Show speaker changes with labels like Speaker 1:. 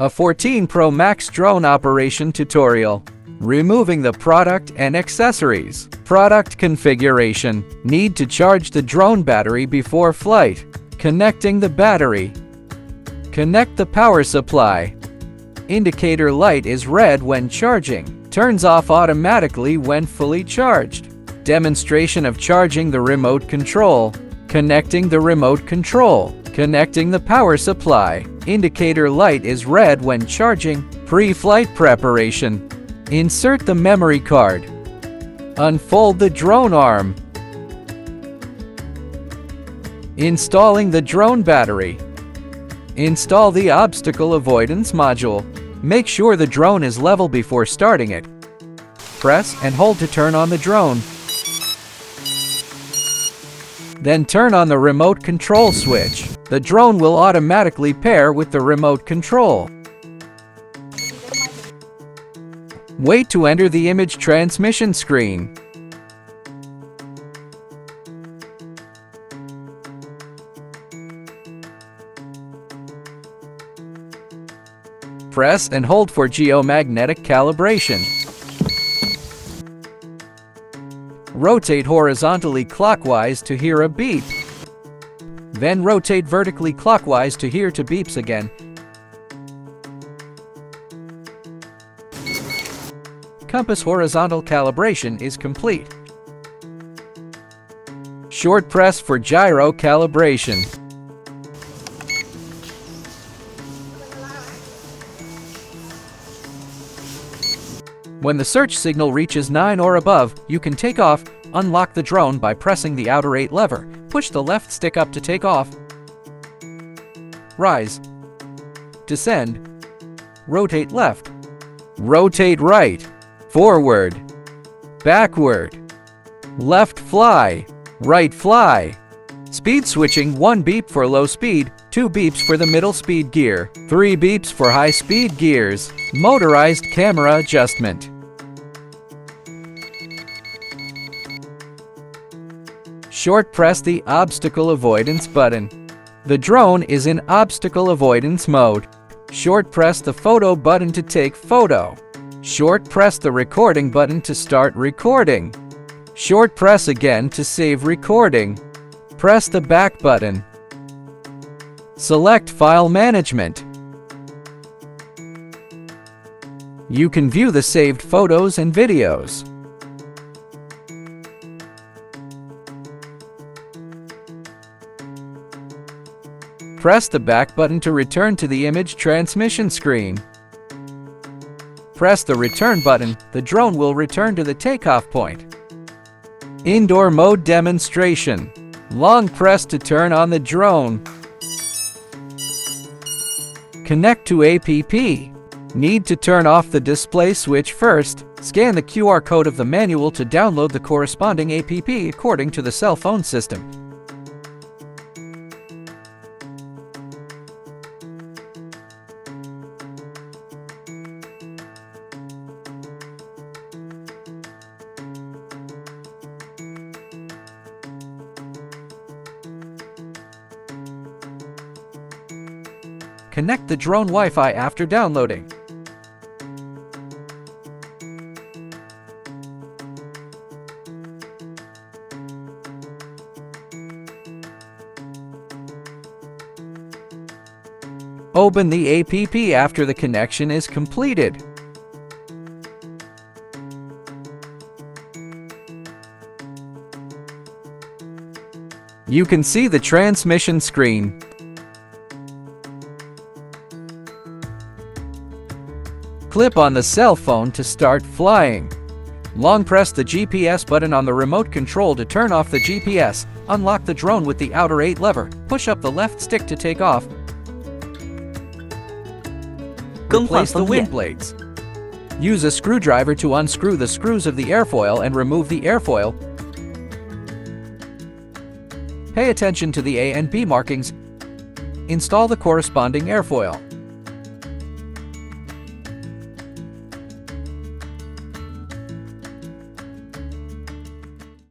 Speaker 1: A14 Pro Max Drone Operation Tutorial. Removing the product and accessories. Product configuration. Need to charge the drone battery before flight. Connecting the battery. Connect the power supply. Indicator light is red when charging. Turns off automatically when fully charged. Demonstration of charging the remote control. Connecting the remote control. Connecting the power supply. Indicator light is red when charging. Pre-flight preparation. Insert the memory card. Unfold the drone arm. Installing the drone battery. Install the obstacle avoidance module. Make sure the drone is level before starting it. Press and hold to turn on the drone. Then turn on the remote control switch. The drone will automatically pair with the remote control. Wait to enter the image transmission screen. Press and hold for geomagnetic calibration. Rotate horizontally clockwise to hear a beep. Then rotate vertically clockwise to hear two beeps again. Compass horizontal calibration is complete. Short press for gyro calibration. When the search signal reaches 9 or above, you can take off. Unlock the drone by pressing the outer 8 lever. Push the left stick up to take off. Rise. Descend. Rotate left. Rotate right. Forward. Backward. Left fly. Right fly. Speed switching: 1 beep for low speed, 2 beeps for the middle speed gear, 3 beeps for high speed gears. Motorized camera adjustment. Short press the obstacle avoidance button. The drone is in obstacle avoidance mode. Short press the photo button to take photo. Short press the recording button to start recording. Short press again to save recording. Press the back button. Select file management. You can view the saved photos and videos. Press the back button to return to the image transmission screen. Press the return button. The drone will return to the takeoff point. Indoor mode demonstration. Long press to turn on the drone. Connect to APP. Need to turn off the display switch first. Scan the QR code of the manual to download the corresponding APP according to the cell phone system. Connect the drone Wi-Fi after downloading. Open the APP after the connection is completed. You can see the transmission screen. Clip on the cell phone to start flying. Long press the GPS button on the remote control to turn off the GPS. Unlock the drone with the outer 8 lever. Push up the left stick to take off. Replace the wing blades. Use a screwdriver to unscrew the screws of the airfoil and remove the airfoil. Pay attention to the A and B markings. Install the corresponding airfoil.